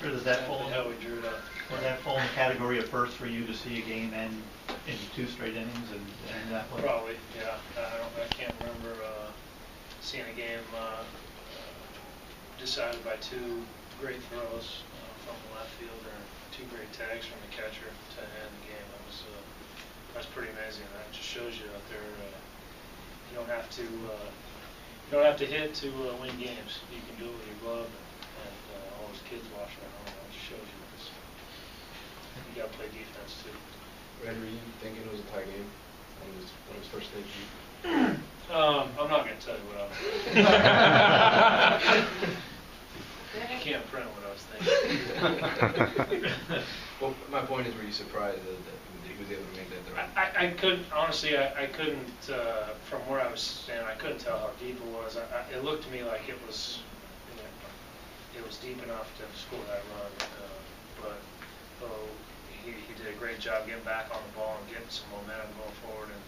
Or does that fall? How we drew it up. Does that fall in the category of first for you to see a game end in 2 straight innings and that way? Probably, yeah. I can't remember seeing a game decided by 2 great throws from the left fielder and 2 great tags from the catcher to end the game. That's pretty amazing. That just shows you out there you don't have to hit to win games. You can do it with your glove and all those kids watching at home. That just shows you this. You got to play defense too. Red, were you thinking it was a tie game when it was first stage? I'm not going to tell you what I was thinking. You can't print what I was thinking. Well, my point is, were you surprised that he was able to make that throw? I couldn't, honestly, I couldn't, from where I was standing, I couldn't tell how deep it was. It looked to me like it was deep enough to score that run. But he did a great job getting back on the ball and getting some momentum going forward. And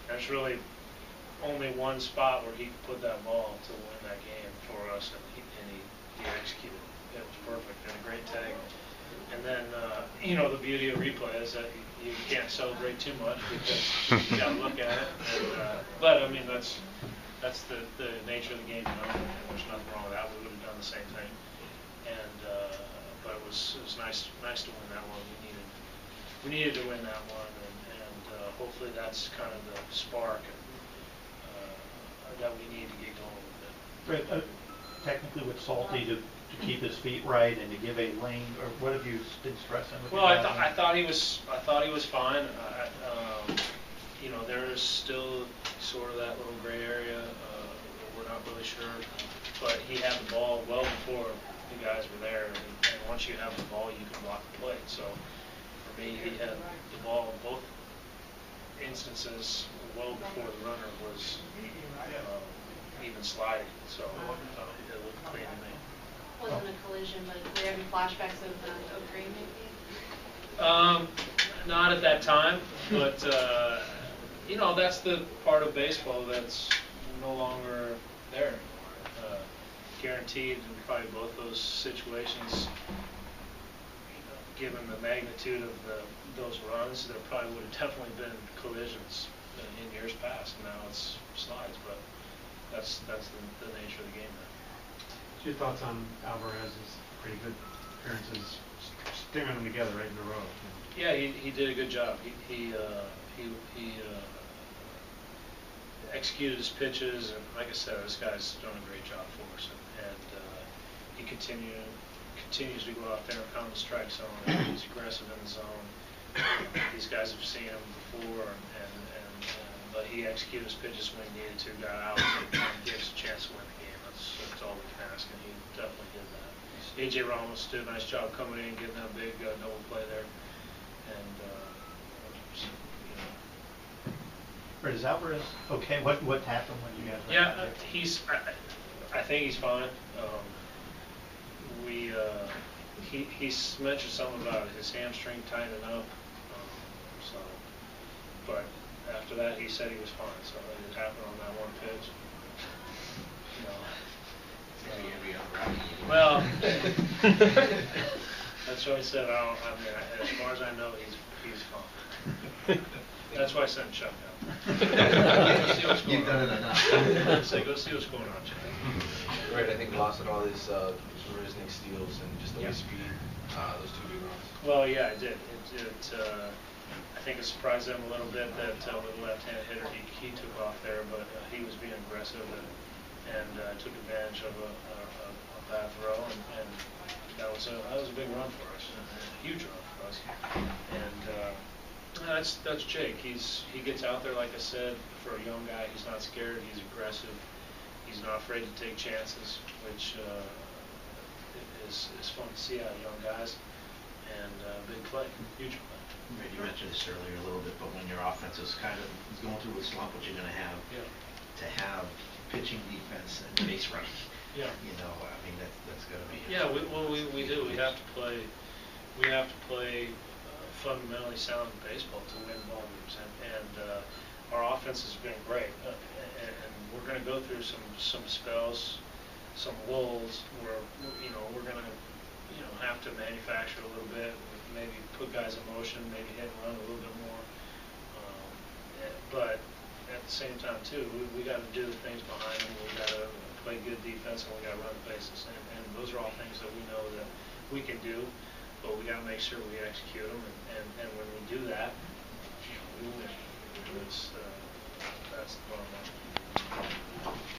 there's really only one spot where he could put that ball to win that game for us, and he executed. It was perfect and a great tag. And then, the beauty of replay is that you can't celebrate too much because you got to look at it. But I mean, that's the nature of the game, and there's nothing wrong with that. We would have done the same thing. And but it was nice to win that one. We needed to win that one, and hopefully that's kind of the spark that we need to get going with it. Right, technically with Salty to keep his feet right and to give a lane, or what have you been stressing with? Well, I thought he was fine. There's still sort of that little gray area. We're not really sure, but he had the ball well before the guys were there, and once you have the ball, you can block the plate. So for me, he had the ball in both instances well before the runner was even sliding. So it looked clean to me. Wasn't a collision, but were you having flashbacks of Green maybe? Not at that time, but that's the part of baseball that's no longer there. Guaranteed in probably both those situations, given the magnitude of those runs, there probably would have definitely been collisions in years past. Now it's slides, but that's the nature of the game now. What's your thoughts on Alvarez's pretty good appearances, stringing them together right in a row? Yeah, he did a good job. He executed his pitches, and like I said, this guy's done a great job for us. And he continues to go out there and pound the strike zone. He's aggressive in the zone. These guys have seen him before, but he executed his pitches when he needed to, got out, and gave us a chance to win the game. That's all we can ask, and he definitely did that. A.J. Ramos did a nice job coming in, getting that big double play there, and Right, is Alvarez okay? What happened when you guys? Yeah, I think he's fine. He mentioned something about his hamstring tightening up. But after that, he said he was fine. So it happened on that one pitch. Well, that's what I said. As far as I know, he's fine. That's why I sent Chuck out. Go see what's going on. Say, go see what's going on, Chuck. Right, I think lost at all his Risnick steals and just the speed, those 2 big runs. Well, yeah, it did. I think it surprised them a little bit that with the left-handed hitter he took off there, but he was being aggressive and took advantage of a bad throw, and that was a big run for us, a huge run for us. And that's Jake. He gets out there, like I said, for a young guy. He's not scared. He's aggressive. He's not afraid to take chances, which is fun to see out of young guys. And big play, huge play. Right, you mentioned this earlier a little bit, but when your offense is going through a slump, what you're going to have to have pitching, defense, and base running. Yeah. That's going to be. Yeah, we do. We have to play. Fundamentally sound baseball to win ball games, and our offense has been great. And we're going to go through some spells, some lulls where we're going to have have to manufacture a little bit, maybe put guys in motion, maybe hit and run a little bit more. But at the same time, too, we got to do the things behind them. We got to play good defense, and we got to run the bases. And those are all things that we know that we can do, but we got to make sure we execute them. And when we do that, we win. That's the bottom line.